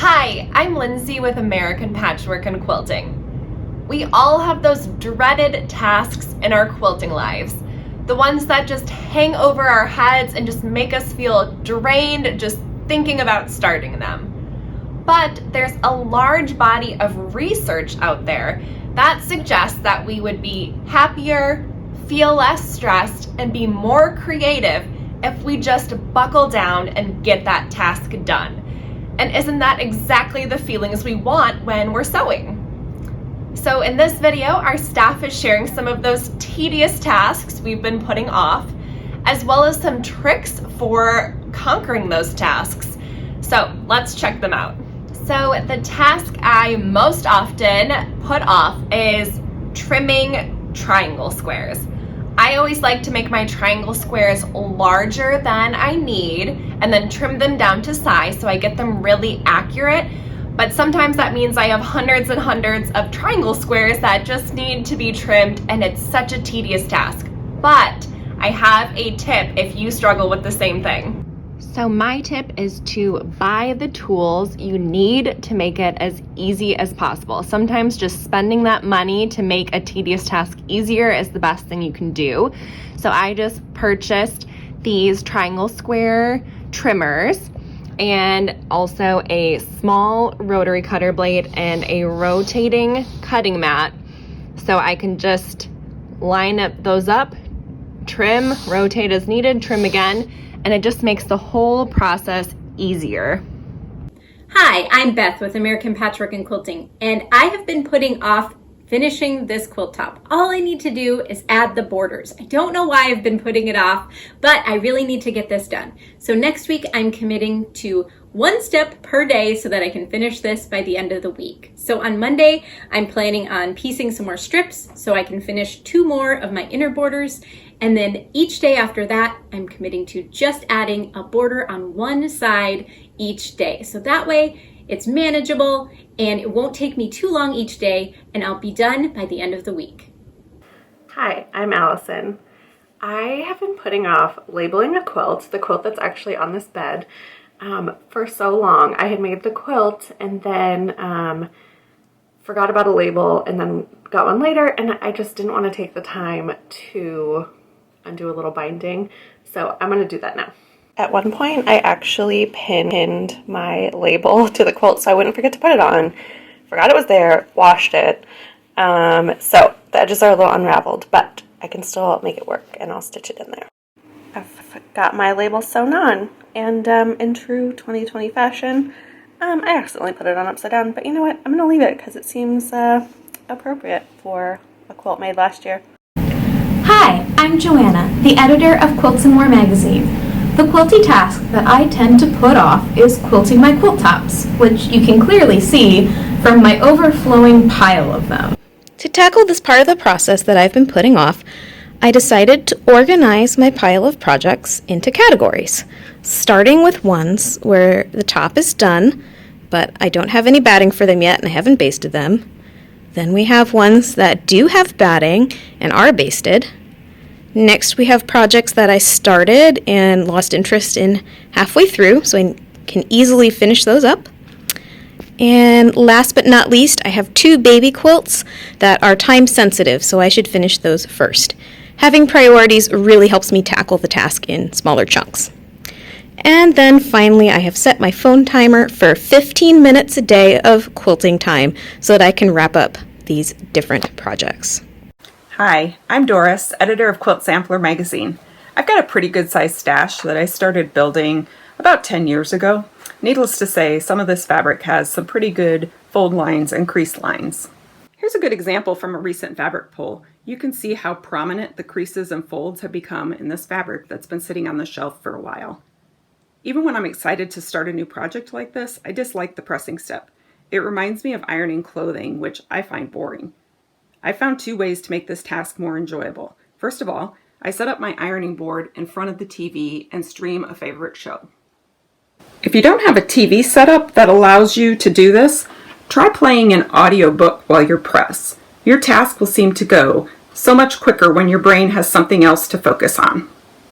Hi, I'm Lindsay with American Patchwork and Quilting. We all have those dreaded tasks in our quilting lives. The ones that just hang over our heads and just make us feel drained just thinking about starting them. But there's a large body of research out there that suggests that we would be happier, feel less stressed, and be more creative if we just buckle down and get that task done. And isn't that exactly the feelings we want when we're sewing? So in this video, our staff is sharing some of those tedious tasks we've been putting off, as well as some tricks for conquering those tasks. So let's check them out. So the task I most often put off is trimming triangle squares. I always like to make my triangle squares larger than I need and then trim them down to size so I get them really accurate. But sometimes that means I have hundreds and hundreds of triangle squares that just need to be trimmed, and it's such a tedious task. But I have a tip if you struggle with the same thing. So my tip is to buy the tools you need to make it as easy as possible. Sometimes just spending that money to make a tedious task easier is the best thing you can do. So I just purchased these triangle square trimmers and also a small rotary cutter blade and a rotating cutting mat. So I can just line those up, trim, rotate as needed, trim again, and it just makes the whole process easier. Hi, I'm Beth with American Patchwork and Quilting, and I have been putting off finishing this quilt top. All I need to do is add the borders. I don't know why I've been putting it off, but I really need to get this done. So next week I'm committing to one step per day so that I can finish this by the end of the week. So on Monday, I'm planning on piecing some more strips so I can finish 2 more of my inner borders. And then each day after that, I'm committing to just adding a border on one side each day. So that way it's manageable and it won't take me too long each day, and I'll be done by the end of the week. Hi, I'm Allison. I have been putting off labeling a quilt, the quilt that's actually on this bed, for so long. I had made the quilt and then forgot about a label and then got one later, and I just didn't want to take the time to undo a little binding, so I'm going to do that now. At one point, I actually pinned my label to the quilt so I wouldn't forget to put it on. Forgot it was there, washed it. So the edges are a little unraveled, but I can still make it work, and I'll stitch it in there. I've got my label sewn on, and in true 2020 fashion, I accidentally put it on upside down, but you know what? I'm going to leave it because it seems appropriate for a quilt made last year. Hi, I'm Joanna, the editor of Quilts and More magazine. The quilty task that I tend to put off is quilting my quilt tops, which you can clearly see from my overflowing pile of them. To tackle this part of the process that I've been putting off, I decided to organize my pile of projects into categories, starting with ones where the top is done, but I don't have any batting for them yet and I haven't basted them. Then we have ones that do have batting and are basted. Next, we have projects that I started and lost interest in halfway through, so I can easily finish those up. And last but not least, I have 2 baby quilts that are time sensitive, so I should finish those first. Having priorities really helps me tackle the task in smaller chunks. And then finally, I have set my phone timer for 15 minutes a day of quilting time so that I can wrap up these different projects. Hi, I'm Doris, editor of Quilt Sampler magazine. I've got a pretty good sized stash that I started building about 10 years ago. Needless to say, some of this fabric has some pretty good fold lines and crease lines. Here's a good example from a recent fabric pull. You can see how prominent the creases and folds have become in this fabric that's been sitting on the shelf for a while. Even when I'm excited to start a new project like this, I dislike the pressing step. It reminds me of ironing clothing, which I find boring. I found 2 ways to make this task more enjoyable. First of all, I set up my ironing board in front of the TV and stream a favorite show. If you don't have a TV setup that allows you to do this, try playing an audiobook while you press. Your task will seem to go so much quicker when your brain has something else to focus on.